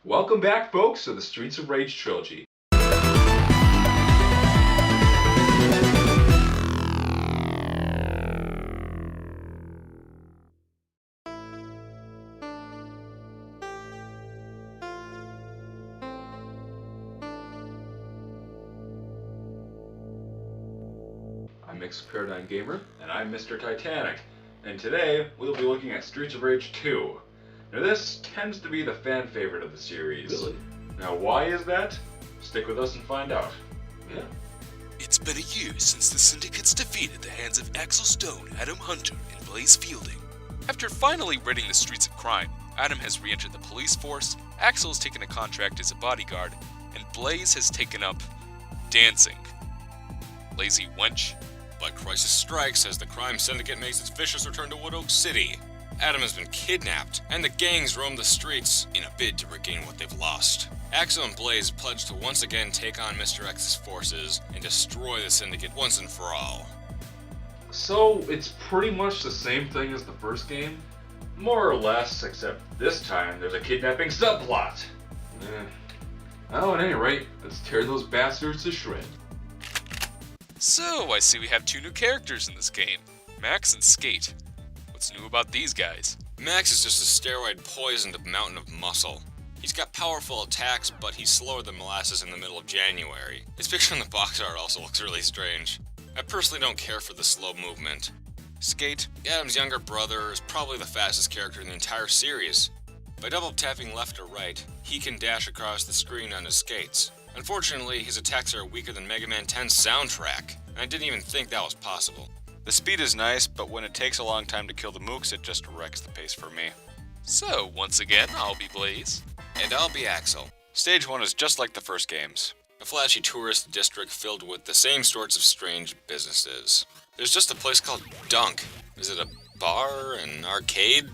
Welcome back, folks, to the Streets of Rage Trilogy. I'm Mixed Paradigm Gamer, and I'm Mistertitanic, and today we'll be looking at Streets of Rage 2. Now this tends to be the fan favorite of the series. Really? Now why is that? Stick with us and find out. Yeah. It's been a year since the Syndicate's defeated the hands of Axel Stone, Adam Hunter, and Blaze Fielding. After finally ridding the streets of crime, Adam has re-entered the police force, Axel has taken a contract as a bodyguard, and Blaze has taken up dancing. Lazy wench. But crisis strikes as the crime syndicate makes its vicious return to Wood Oak City. Adam has been kidnapped, and the gangs roam the streets in a bid to regain what they've lost. Axel and Blaze pledge to once again take on Mr. X's forces and destroy the syndicate once and for all. So it's pretty much the same thing as the first game? More or less, except this time there's a kidnapping subplot. Oh, at any rate, let's tear those bastards to shreds. So, I see we have two new characters in this game, Max and Skate. What's new about these guys? Max is just a steroid poisoned mountain of muscle. He's got powerful attacks, but he's slower than molasses in the middle of January. His picture in the box art also looks really strange. I personally don't care for the slow movement. Skate, Adam's younger brother, is probably the fastest character in the entire series. By double tapping left or right, he can dash across the screen on his skates. Unfortunately, his attacks are weaker than Mega Man 10's soundtrack, and I didn't even think that was possible. The speed is nice, but when it takes a long time to kill the mooks, it just wrecks the pace for me. So, once again, I'll be Blaze. And I'll be Axel. Stage 1 is just like the first games. A flashy tourist district filled with the same sorts of strange businesses. There's just a place called Dunk. Is it a bar, an arcade?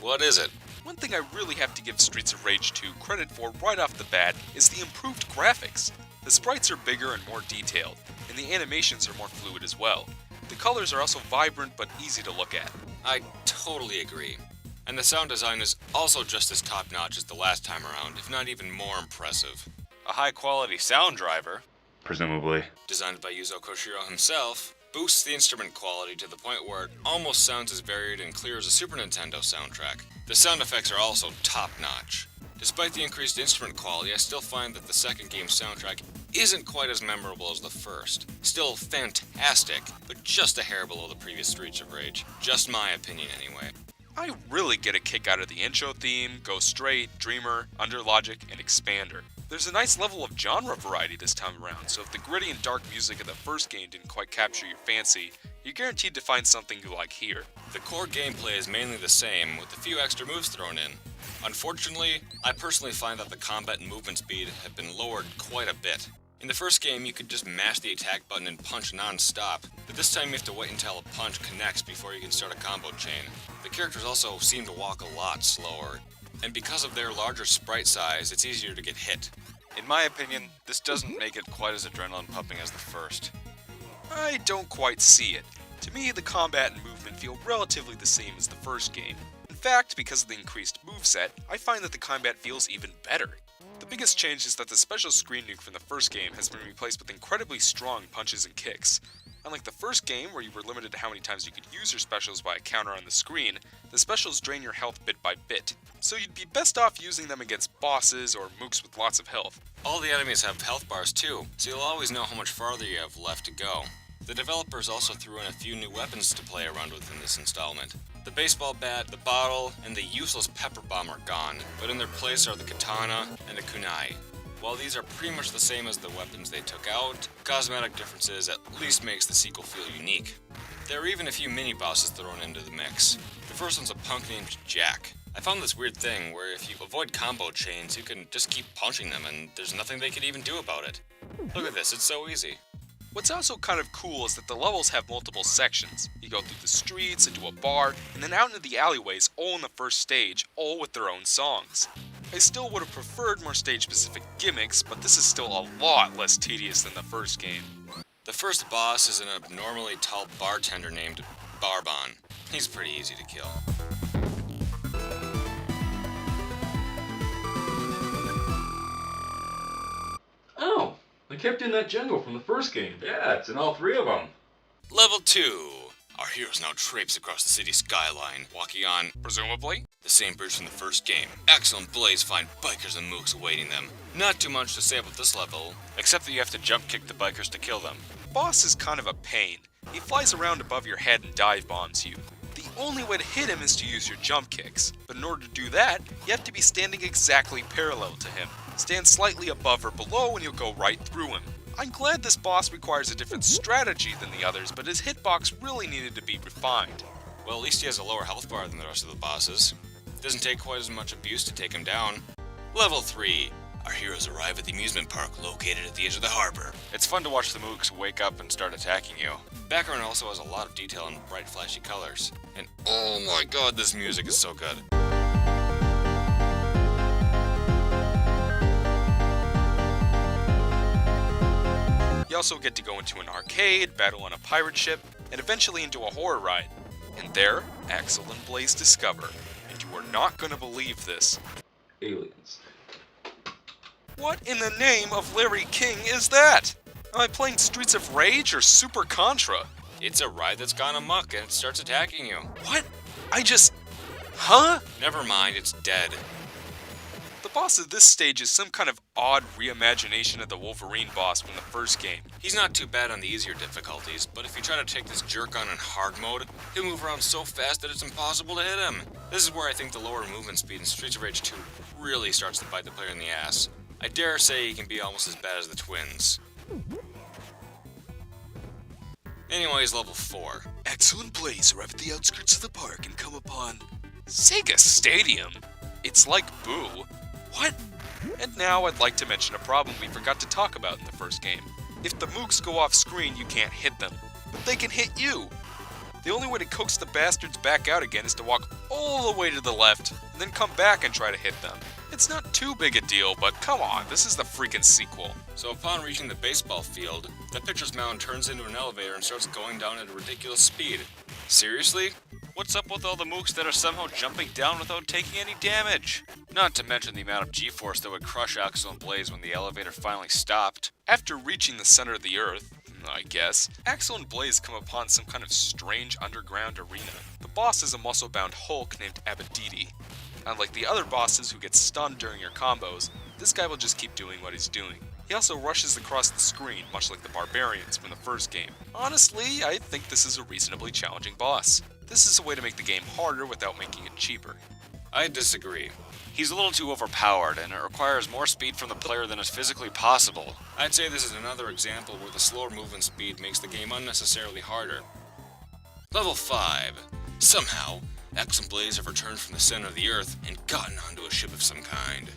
What is it? One thing I really have to give Streets of Rage 2 credit for right off the bat is the improved graphics. The sprites are bigger and more detailed, and the animations are more fluid as well. The colors are also vibrant but easy to look at. I totally agree. And the sound design is also just as top-notch as the last time around, if not even more impressive. A high-quality sound driver, Presumably. Designed by Yuzo Koshiro himself, boosts the instrument quality to the point where it almost sounds as varied and clear as a Super Nintendo soundtrack. The sound effects are also top-notch. Despite the increased instrument quality, I still find that the second game's soundtrack isn't quite as memorable as the first. Still fantastic, but just a hair below the previous Streets of Rage. Just my opinion anyway. I really get a kick out of the intro theme, Go Straight, Dreamer, Underlogic, and Expander. There's a nice level of genre variety this time around, so if the gritty and dark music of the first game didn't quite capture your fancy, you're guaranteed to find something you like here. The core gameplay is mainly the same, with a few extra moves thrown in. Unfortunately, I personally find that the combat and movement speed have been lowered quite a bit. In the first game, you could just mash the attack button and punch non-stop, but this time you have to wait until a punch connects before you can start a combo chain. The characters also seem to walk a lot slower, and because of their larger sprite size, it's easier to get hit. in my opinion, this doesn't make it quite as adrenaline pumping as the first. I don't quite see it. To me, the combat and movement feel relatively the same as the first game. In fact, because of the increased moveset, I find that the combat feels even better. The biggest change is that the special screen nuke from the first game has been replaced with incredibly strong punches and kicks. Unlike the first game, where you were limited to how many times you could use your specials by a counter on the screen, the specials drain your health bit by bit, so you'd be best off using them against bosses or mooks with lots of health. All the enemies have health bars too, so you'll always know how much farther you have left to go. The developers also threw in a few new weapons to play around with in this installment. The baseball bat, the bottle, and the useless pepper bomb are gone, but in their place are the katana and the kunai. While these are pretty much the same as the weapons they took out, cosmetic differences at least makes the sequel feel unique. There are even a few mini-bosses thrown into the mix. The first one's a punk named Jack. I found this weird thing where if you avoid combo chains, you can just keep punching them and there's nothing they can even do about it. Look at this, it's so easy. What's also kind of cool is that the levels have multiple sections. You go through the streets, into a bar, and then out into the alleyways, all in the first stage, all with their own songs. I still would have preferred more stage-specific gimmicks, but this is still a lot less tedious than the first game. The first boss is an abnormally tall bartender named Barbon. He's pretty easy to kill. kept in that jungle from the first game. Yeah, it's in all 3 of them. Level 2. Our heroes now traipse across the city skyline, walking on, presumably, the same bridge from the first game. Axel and Blaze find bikers and mooks awaiting them. Not too much to say about this level, Except that you have to jump kick the bikers to kill them. Boss is kind of a pain. He flies around above your head and dive bombs you. The only way to hit him is to use your jump kicks, but in order to do that, you have to be standing exactly parallel to him. Stand slightly above or below and you'll go right through him. I'm glad this boss requires a different strategy than the others, but his hitbox really needed to be refined. well, at least he has a lower health bar than the rest of the bosses. It doesn't take quite as much abuse to take him down. Level 3. Our heroes arrive at the amusement park located at the edge of the harbor. It's fun to watch the mooks wake up and start attacking you. Background also has a lot of detail and bright flashy colors. And oh my god, this music is so good. You also get to go into an arcade, battle on a pirate ship, and eventually into a horror ride. And there, Axel and Blaze discover, and you are not going to believe this. Aliens. What in the name of Larry King is that? Am I playing Streets of Rage or Super Contra? It's a ride that's gone amok and it starts attacking you. What? Huh? Never mind, it's dead. The boss of this stage is some kind of odd reimagination of the Wolverine boss from the first game. He's not too bad on the easier difficulties, but if you try to take this jerk on in hard mode, he'll move around so fast that it's impossible to hit him. This is where I think the lower movement speed in Streets of Rage 2 really starts to bite the player in the ass. I dare say he can be almost as bad as the twins. Anyways, level 4. Axel and Blaze arrive at the outskirts of the park and come upon Sega Stadium. It's like Boo. What? And now I'd like to mention a problem we forgot to talk about in the first game. If the mooks go off screen, you can't hit them, but they can hit you. The only way to coax the bastards back out again is to walk all the way to the left, and then come back and try to hit them. It's not too big a deal, but come on, this is the freaking sequel. So upon reaching the baseball field, the pitcher's mound turns into an elevator and starts going down at a ridiculous speed. Seriously? What's up with all the mooks that are somehow jumping down without taking any damage? Not to mention the amount of G-force that would crush Axel and Blaze when the elevator finally stopped. After reaching the center of the earth, I guess, Axel and Blaze come upon some kind of strange underground arena. The boss is a muscle-bound Hulk named Abadidi. Unlike the other bosses who get stunned during your combos, this guy will just keep doing what he's doing. He also rushes across the screen, much like the barbarians from the first game. Honestly, I think this is a reasonably challenging boss. This is a way to make the game harder without making it cheaper. I disagree. He's a little too overpowered, and it requires more speed from the player than is physically possible. I'd say this is another example where the slower movement speed makes the game unnecessarily harder. Level 5. Somehow, Axel and Blaze have returned from the center of the Earth and gotten onto a ship of some kind.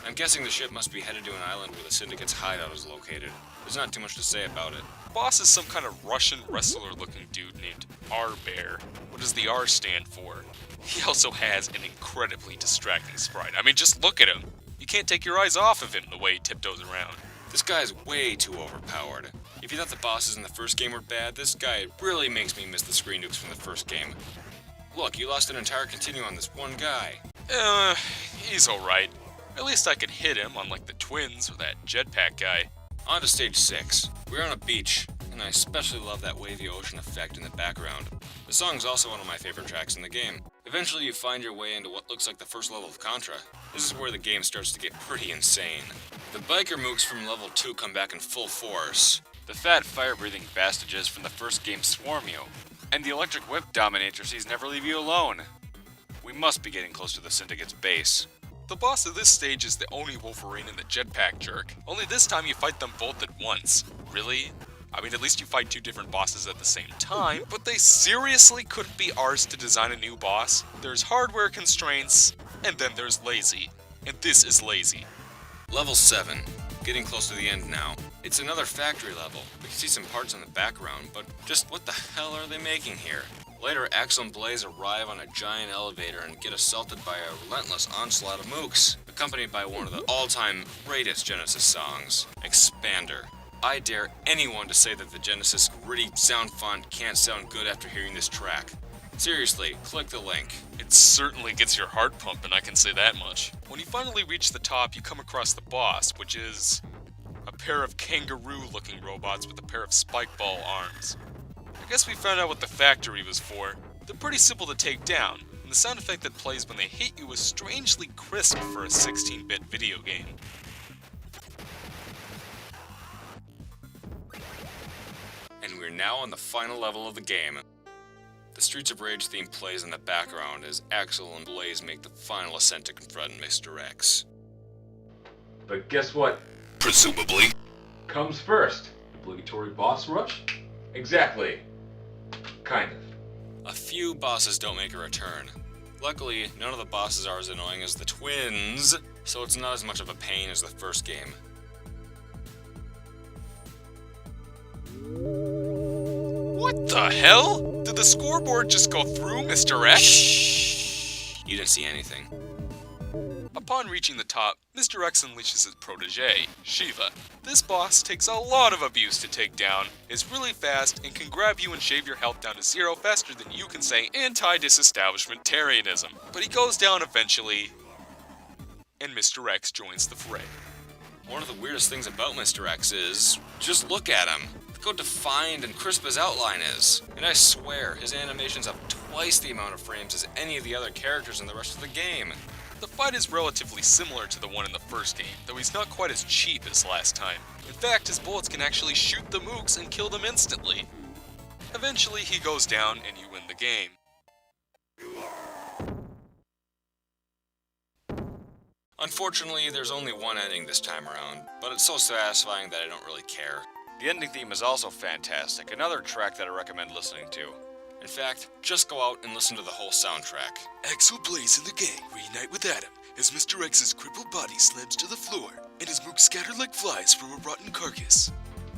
I'm guessing the ship must be headed to an island where the Syndicate's hideout is located. There's not too much to say about it. The boss is some kind of Russian wrestler-looking dude named R-Bear. What does the R stand for? He also has an incredibly distracting sprite. I mean, just look at him. You can't take your eyes off of him the way he tiptoes around. This guy's way too overpowered. If you thought the bosses in the first game were bad, this guy really makes me miss the screen nukes from the first game. Look, you lost an entire continuum on this one guy. He's alright. At least I could hit him, unlike the twins or that jetpack guy. On to stage 6. We're on a beach, and I especially love that wavy ocean effect in the background. The song's also one of my favorite tracks in the game. Eventually you find your way into what looks like the first level of Contra. This is where the game starts to get pretty insane. The biker mooks from level 2 come back in full force. The fat fire-breathing bastages from the first game swarm you, and the electric whip dominatrices never leave you alone. We must be getting close to the Syndicate's base. The boss of this stage is the Oni Wolverine and the jetpack jerk. Only this time you fight them both at once. Really? I mean, at least you fight two different bosses at the same time, but they seriously couldn't be ours to design a new boss? There's hardware constraints, and then there's lazy. And this is lazy. Level 7. Getting close to the end now. It's another factory level. We can see some parts in the background, but just what the hell are they making here? Later, Axel and Blaze arrive on a giant elevator and get assaulted by a relentless onslaught of mooks, accompanied by one of the all-time greatest Genesis songs, Expander. I dare anyone to say that the Genesis gritty sound font can't sound good after hearing this track. Seriously, click the link. It certainly gets your heart pumping, I can say that much. When you finally reach the top, you come across the boss, which is A pair of kangaroo-looking robots with a pair of spike ball arms. I guess we found out what the factory was for. They're pretty simple to take down, and the sound effect that plays when they hit you is strangely crisp for a 16-bit video game. And we're now on the final level of the game. The Streets of Rage theme plays in the background as Axel and Blaze make the final ascent to confront Mr. X. But guess what Presumably. comes first? Obligatory boss rush? Exactly. Kind of. A few bosses don't make a return. Luckily, none of the bosses are as annoying as the twins, so it's not as much of a pain as the first game. What the hell? Did the scoreboard just go through Mr. X? Shh! You didn't see anything. Upon reaching the top, Mr. X unleashes his protege, Shiva. This boss takes a lot of abuse to take down, is really fast, and can grab you and shave your health down to 0 faster than you can say anti-disestablishmentarianism. But he goes down eventually, and Mr. X joins the fray. One of the weirdest things about Mr. X is, just look at him. Look how defined and crisp his outline is. And I swear, his animations have twice the amount of frames as any of the other characters in the rest of the game. The fight is relatively similar to the one in the first game, though he's not quite as cheap as last time. In fact, his bullets can actually shoot the mooks and kill them instantly. Eventually, he goes down and you win the game. Unfortunately, there's only one ending this time around, but it's so satisfying that I don't really care. The ending theme is also fantastic, another track that I recommend listening to. In fact, just go out and listen to the whole soundtrack. Axel, Blaze, and the gang reunite with Adam as Mr. X's crippled body slams to the floor and his mooks scatter like flies from a rotten carcass.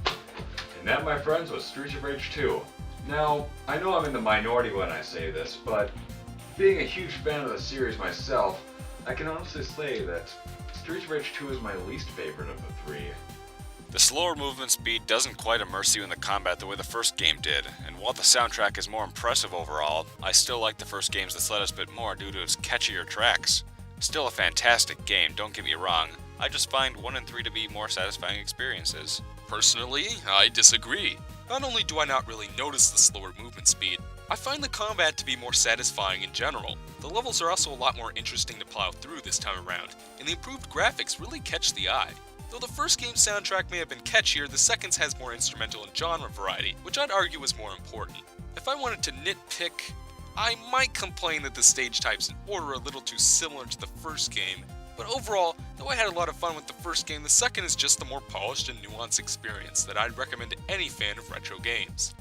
And that, my friends, was Streets of Rage 2. Now, I know I'm in the minority when I say this, but being a huge fan of the series myself, I can honestly say that Streets of Rage 2 is my least favorite of the three. The slower movement speed doesn't quite immerse you in the combat the way the first game did, and while the soundtrack is more impressive overall, I still like the first game's the slightest bit more due to its catchier tracks. Still a fantastic game, don't get me wrong, I just find 1 and 3 to be more satisfying experiences. Personally, I disagree. Not only do I not really notice the slower movement speed, I find the combat to be more satisfying in general. The levels are also a lot more interesting to plow through this time around, and the improved graphics really catch the eye. Though the first game's soundtrack may have been catchier, the second's has more instrumental and genre variety, which I'd argue is more important. If I wanted to nitpick, I might complain that the stage types and order are a little too similar to the first game, but overall, though I had a lot of fun with the first game, the second is just a more polished and nuanced experience that I'd recommend to any fan of retro games.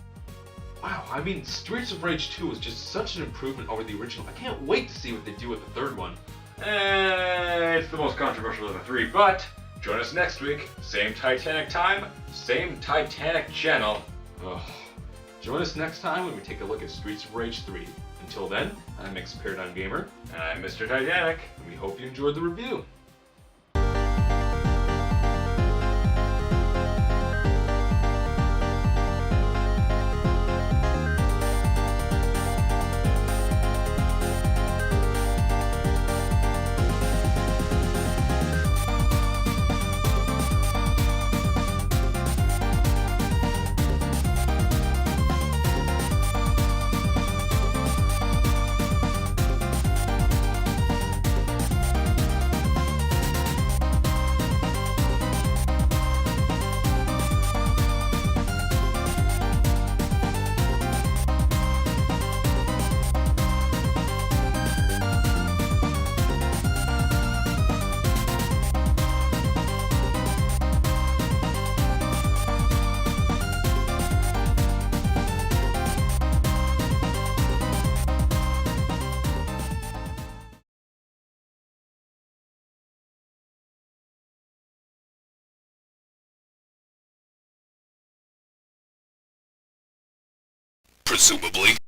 Wow, I mean, Streets of Rage 2 is just such an improvement over the original. I can't wait to see what they do with the third one. It's the most controversial of the three, but join us next week. Same Titanic time, same Titanic channel. Ugh. Join us next time when we take a look at Streets of Rage 3. Until then, I'm Paradigm Gamer, and I'm Mistertitanic, and we hope you enjoyed the review. Presumably.